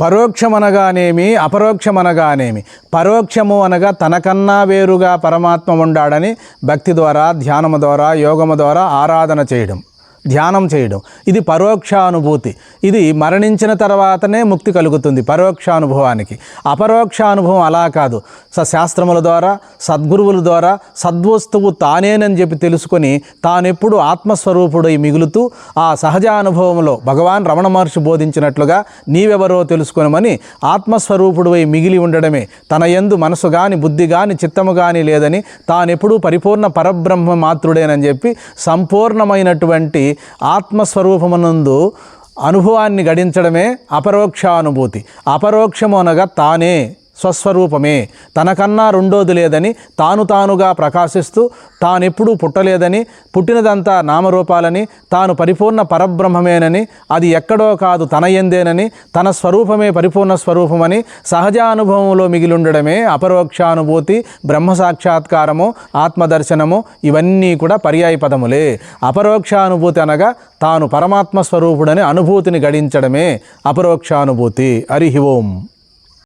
పరోక్షమనగానేమి అపరోక్షమనగానేమి. పరోక్షము అనగా తనకన్నా వేరుగా పరమాత్మ ఉండాడని భక్తి ద్వారా, ధ్యానము ద్వారా, యోగము ద్వారా ఆరాధన చేయడం, ధ్యానం చేయడం, ఇది పరోక్షానుభూతి. ఇది మరణించిన తర్వాతనే ముక్తి కలుగుతుంది పరోక్షానుభవానికి. అపరోక్షానుభవం అలా కాదు. శాస్త్రముల ద్వారా, సద్గురువుల ద్వారా సద్వస్తువు తానేనని చెప్పి తెలుసుకొని తానెప్పుడు ఆత్మస్వరూపుడై మిగులుతూ ఆ సహజానుభవంలో భగవాన్ రమణ మహర్షి బోధించినట్లుగా నీవెవరో తెలుసుకొనమని ఆత్మస్వరూపుడువై మిగిలి ఉండడమే. తన యందు మనసు గాని, బుద్ధి గాని, చిత్తము గాని లేదని, తానెప్పుడూ పరిపూర్ణ పరబ్రహ్మ మాత్రుడేనని చెప్పి సంపూర్ణమైనటువంటి ఆత్మస్వరూపమునందు అనుభవాన్ని గడించడమే అపరోక్షానుభూతి. అపరోక్షము అనగా తానే, స్వస్వరూపమే, తనకన్నా రెండోది లేదని, తానుగా ప్రకాశిస్తూ తానెప్పుడూ పుట్టలేదని, పుట్టినదంతా నామరూపాలని, తాను పరిపూర్ణ పరబ్రహ్మమేనని, అది ఎక్కడో కాదు తన యందేనని, తన స్వరూపమే పరిపూర్ణ స్వరూపమని సహజానుభవంలో మిగిలిండడమే అపరోక్షానుభూతి, బ్రహ్మ సాక్షాత్కారము, ఆత్మదర్శనము. ఇవన్నీ కూడా పర్యాయ పదములే. అపరోక్షానుభూతి అనగా తాను పరమాత్మ స్వరూపుడని అనుభూతిని గడించడమే అపరోక్షానుభూతి. హరి ఓం.